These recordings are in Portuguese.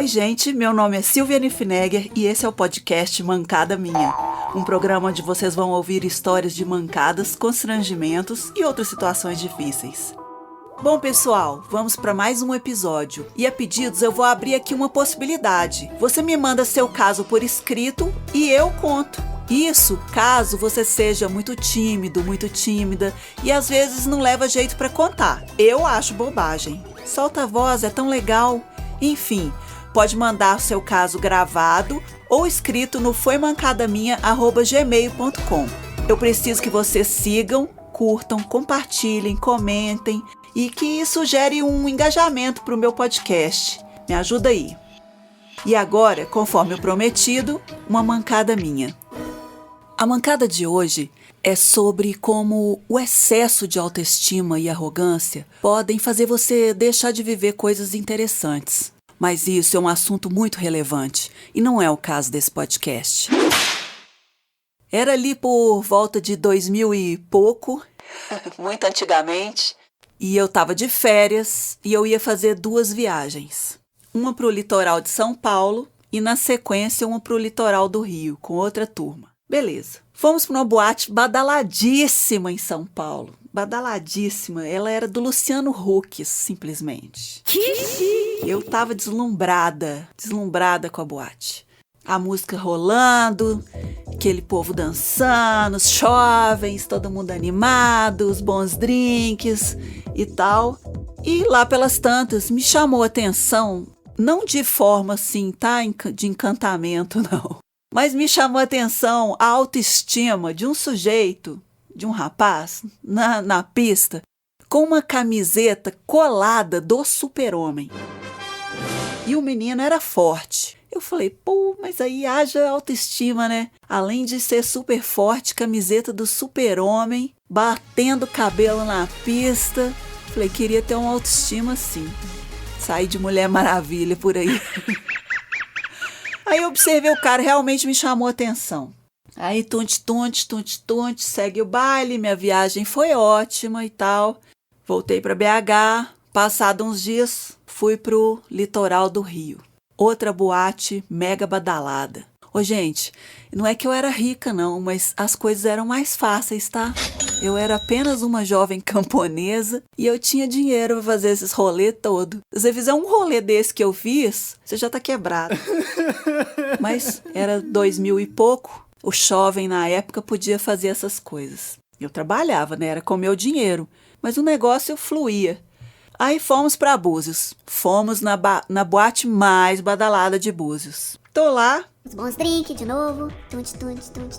Oi, gente, meu nome é Silviane Finegger e esse é o podcast Mancada Minha, um programa onde vocês vão ouvir histórias de mancadas, constrangimentos e outras situações difíceis. Bom, pessoal, vamos para mais um episódio. E a pedidos eu vou abrir aqui uma possibilidade. Você me manda seu caso por escrito e eu conto. Isso caso você seja muito tímido, muito tímida e às vezes não leva jeito para contar. Eu acho bobagem. Solta a voz, é tão legal. Enfim, pode mandar seu caso gravado ou escrito no foimancadaminha@gmail.com. Eu preciso que vocês sigam, curtam, compartilhem, comentem e que isso gere um engajamento para o meu podcast. Me ajuda aí. E agora, conforme o prometido, uma mancada minha. A mancada de hoje é sobre como o excesso de autoestima e arrogância podem fazer você deixar de viver coisas interessantes. Mas isso é um assunto muito relevante e não é o caso desse podcast. Era ali por volta de 2000 e pouco, muito antigamente, e eu estava de férias e eu ia fazer 2 viagens. Uma para o litoral de São Paulo e, na sequência, uma para o litoral do Rio, com outra turma. Beleza. Fomos para uma boate badaladíssima em São Paulo. Badaladíssima. Ela era do Luciano Huck, simplesmente. Eu tava deslumbrada com a boate. A música rolando, aquele povo dançando, os jovens, todo mundo animado, os bons drinks e tal. E lá pelas tantas me chamou a atenção, não de forma assim, tá, de encantamento, não. Mas me chamou a atenção a autoestima de um sujeito, de um rapaz, na pista, com uma camiseta colada do Super-Homem. E o menino era forte. Eu falei, pô, mas aí haja autoestima, né? Além de ser super forte, camiseta do Super-Homem, batendo cabelo na pista. Falei, queria ter uma autoestima assim. Saí de Mulher Maravilha por aí. Aí eu observei o cara, realmente me chamou a atenção. Aí tunte, segue o baile, minha viagem foi ótima e tal. Voltei para BH, passado uns dias, fui pro litoral do Rio. Outra boate mega badalada. Ô, gente, não é que eu era rica não, mas as coisas eram mais fáceis, tá? Eu era apenas uma jovem camponesa e eu tinha dinheiro para fazer esses rolês todo. Se você fizer um rolê desse que eu fiz, você já tá quebrado. Mas era 2000 e pouco, o jovem na época podia fazer essas coisas. Eu trabalhava, né? Era com meu dinheiro, mas o negócio fluía. Aí fomos para Búzios. Fomos na boate mais badalada de Búzios. Tô lá. Os bons drinks de novo.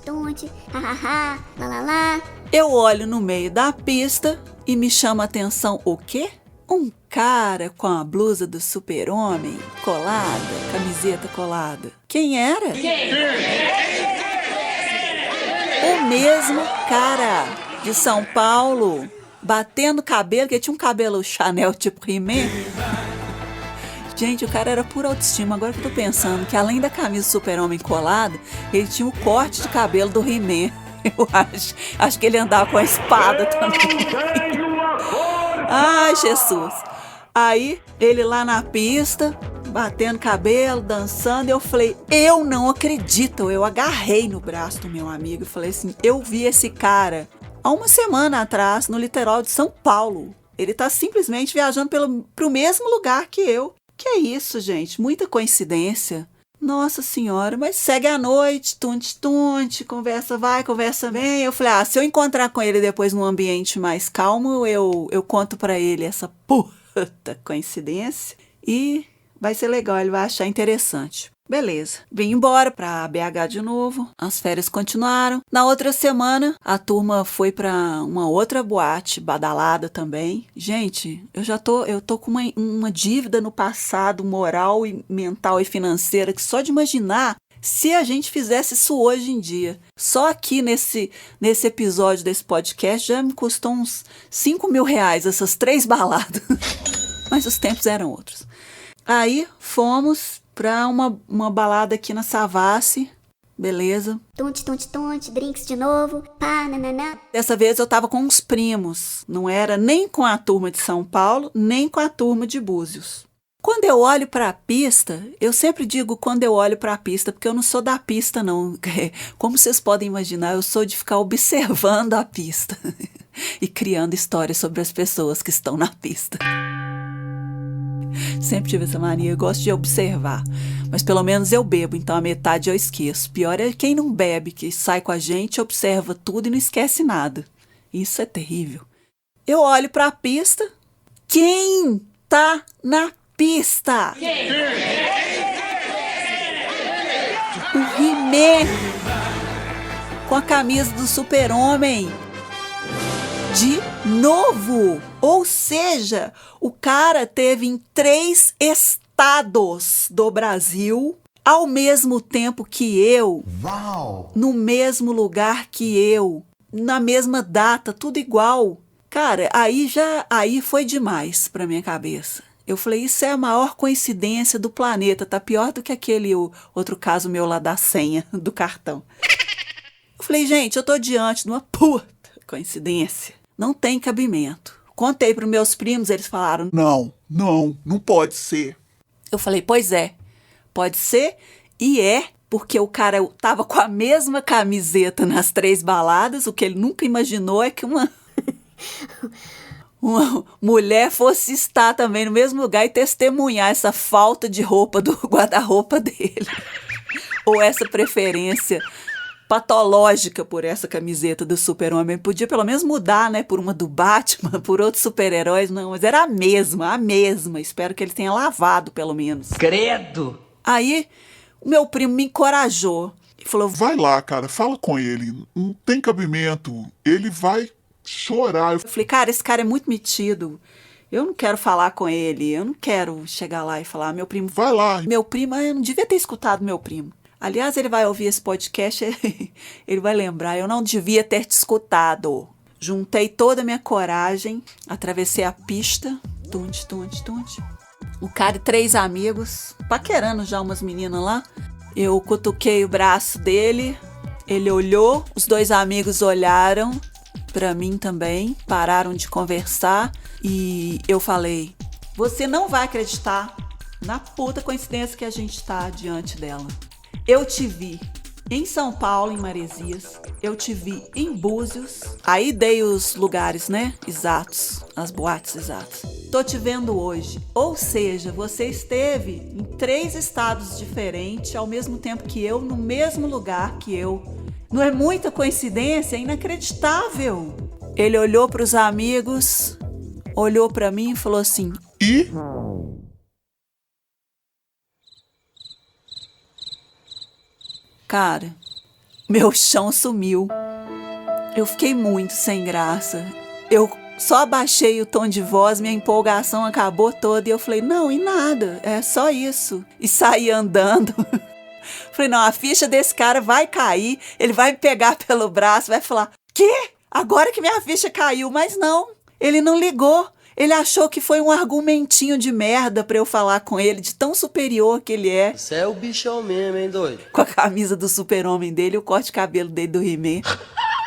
Tunte. Ha, lá, lá, lá. Eu olho no meio da pista e me chama a atenção o quê? Um cara com a blusa do Super-Homem colada, camiseta colada. Quem era? O mesmo cara de São Paulo, batendo cabelo, que tinha um cabelo Chanel tipo He-Man. Gente, o cara era pura autoestima. Agora que eu tô pensando que além da camisa Super-Homem colada, ele tinha o corte de cabelo do He-Man. Eu acho que ele andava com a espada também. Ai, Jesus. Aí, ele lá na pista, batendo cabelo, dançando, eu falei, eu não acredito. Eu agarrei no braço do meu amigo e falei assim, eu vi esse cara há uma semana atrás no litoral de São Paulo. Ele tá simplesmente viajando pro mesmo lugar que eu. Que é isso, gente? Muita coincidência. Nossa senhora, mas segue a noite, tunte, conversa vai, conversa vem. Eu falei, se eu encontrar com ele depois num ambiente mais calmo, eu conto pra ele essa puta coincidência e vai ser legal, ele vai achar interessante. Beleza, vim embora pra BH de novo, as férias continuaram. Na outra semana, a turma foi pra uma outra boate, badalada também. Gente, eu tô com uma dívida no passado, moral e mental e financeira, que só de imaginar se a gente fizesse isso hoje em dia. Só aqui nesse episódio desse podcast já me custou uns 5 mil reais essas 3 baladas. Mas os tempos eram outros. Aí fomos pra uma balada aqui na Savassi, beleza. Tunte, drinks de novo, pá, nananá. Dessa vez eu tava com uns primos, não era nem com a turma de São Paulo, nem com a turma de Búzios. Quando eu olho para a pista, eu sempre digo quando eu olho para a pista, porque eu não sou da pista, não. Como vocês podem imaginar, eu sou de ficar observando a pista e criando histórias sobre as pessoas que estão na pista. Sempre tive essa mania, eu gosto de observar. Mas pelo menos eu bebo, então a metade eu esqueço. Pior é quem não bebe, que sai com a gente, observa tudo e não esquece nada. Isso é terrível. Eu olho para a pista. Quem tá na pista? O He-Man com a camisa do Super-Homem. De novo! Ou seja, o cara teve em 3 estados do Brasil ao mesmo tempo que eu. Uau! No mesmo lugar que eu. Na mesma data, tudo igual. Cara, aí foi demais pra minha cabeça. Eu falei, isso é a maior coincidência do planeta. Tá pior do que aquele outro caso meu lá da senha do cartão. Eu falei, gente, eu tô diante de uma puta coincidência. Não tem cabimento. Contei pros meus primos, eles falaram, Não pode ser. eu falei, pois é, pode ser e é, porque o cara tava com a mesma camiseta nas 3 baladas, o que ele nunca imaginou é que uma mulher fosse estar também no mesmo lugar e testemunhar essa falta de roupa do guarda-roupa dele. Ou essa preferência patológica por essa camiseta do Super-Homem. Podia pelo menos mudar, né? Por uma do Batman, por outros super-heróis. Não, mas era a mesma. Espero que ele tenha lavado, pelo menos. Credo! Aí, o meu primo me encorajou. E falou, Vai lá, cara, fala com ele. Não tem cabimento. Ele vai chorar. eu falei, cara, esse cara é muito metido. Eu não quero falar com ele. Eu não quero chegar lá e falar, meu primo... Vai lá. Meu primo, eu não devia ter escutado meu primo. Aliás, ele vai ouvir esse podcast, ele vai lembrar, eu não devia ter te escutado. Juntei toda a minha coragem, atravessei a pista, tunte. O cara e 3 amigos, paquerando já umas meninas lá. Eu cutuquei o braço dele, ele olhou, os 2 amigos olharam pra mim também, pararam de conversar e eu falei, você não vai acreditar na puta coincidência que a gente tá diante dela. Eu te vi em São Paulo, em Maresias. Eu te vi em Búzios. Aí dei os lugares, né? Exatos. As boates exatas. Tô te vendo hoje. Ou seja, você esteve em 3 estados diferentes ao mesmo tempo que eu, no mesmo lugar que eu. Não é muita coincidência? É inacreditável. Ele olhou para os amigos, olhou para mim e falou assim... E? Cara, meu chão sumiu. Eu fiquei muito sem graça. Eu só abaixei o tom de voz, minha empolgação acabou toda e eu falei, não, e nada, é só isso. E saí andando. Falei, não, a ficha desse cara vai cair, ele vai me pegar pelo braço, vai falar, quê? Agora que minha ficha caiu, mas não, ele não ligou. Ele achou que foi um argumentinho de merda pra eu falar com ele, de tão superior que ele é. Você é o bichão mesmo, hein, doido? Com a camisa do Super-Homem dele e o corte de cabelo dele do He-Man.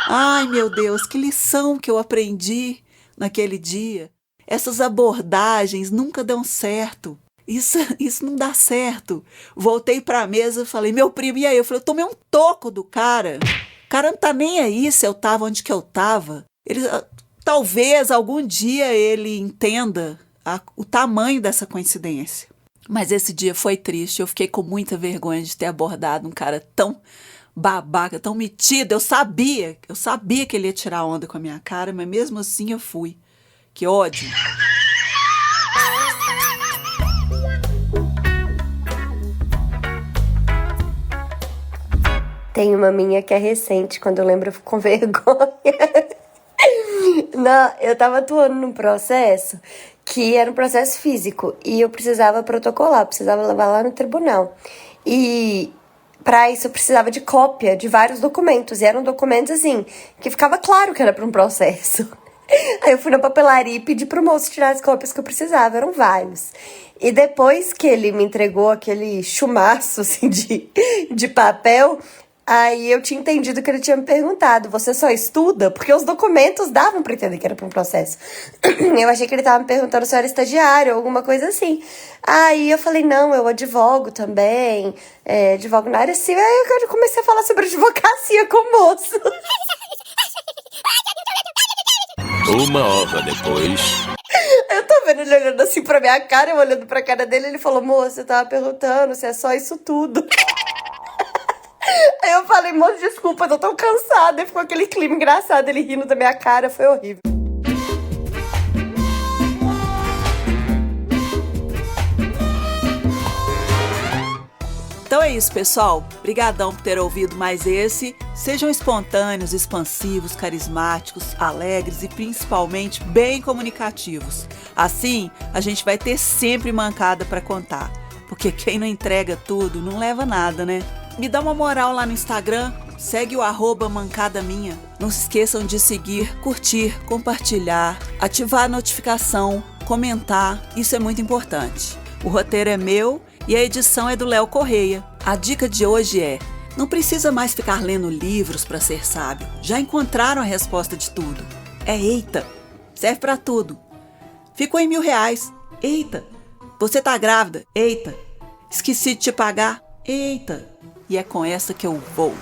Ai, meu Deus, que lição que eu aprendi naquele dia. Essas abordagens nunca dão certo. Isso não dá certo. Voltei pra mesa e falei, meu primo, e aí? Eu falei, eu tomei um toco do cara. O cara não tá nem aí se eu tava onde que eu tava. Talvez algum dia ele entenda o tamanho dessa coincidência. Mas esse dia foi triste. Eu fiquei com muita vergonha de ter abordado um cara tão babaca, tão metido. Eu sabia que ele ia tirar onda com a minha cara, mas mesmo assim eu fui. Que ódio. Tem uma minha que é recente, quando eu lembro eu fico com vergonha. Não, eu tava atuando num processo que era um processo físico e eu precisava protocolar, precisava levar lá no tribunal. E para isso eu precisava de cópia de vários documentos, e eram documentos assim, que ficava claro que era para um processo. Aí eu fui na papelaria e pedi pro moço tirar as cópias que eu precisava, eram vários. E depois que ele me entregou aquele chumaço assim, de papel, Aí eu tinha entendido que ele tinha me perguntado, você só estuda? Porque os documentos davam pra entender que era pra um processo. Eu achei que ele tava me perguntando se eu era estagiário ou alguma coisa assim. Aí eu falei, não, eu advogo também, advogo na área civil. Aí eu comecei a falar sobre advocacia com o moço. 1 hora depois. Eu tô vendo ele olhando assim pra minha cara, eu olhando pra cara dele, ele falou, moço, eu tava perguntando se é só isso tudo. Aí eu falei, moço, desculpa, eu tô tão cansada. E ficou aquele clima engraçado, ele rindo da minha cara, foi horrível. Então é isso, pessoal. Obrigadão por ter ouvido mais esse. Sejam espontâneos, expansivos, carismáticos, alegres e principalmente bem comunicativos. Assim, a gente vai ter sempre mancada para contar. Porque quem não entrega tudo não leva nada, né? Me dá uma moral lá no Instagram, segue o @mancadaminha. Não se esqueçam de seguir, curtir, compartilhar, ativar a notificação, comentar, isso é muito importante. O roteiro é meu e a edição é do Léo Correia. A dica de hoje é: não precisa mais ficar lendo livros para ser sábio. Já encontraram a resposta de tudo. É eita, serve para tudo. Ficou em R$1.000. Eita, você tá grávida? Eita, esqueci de te pagar? Eita. E é com essa que eu vou.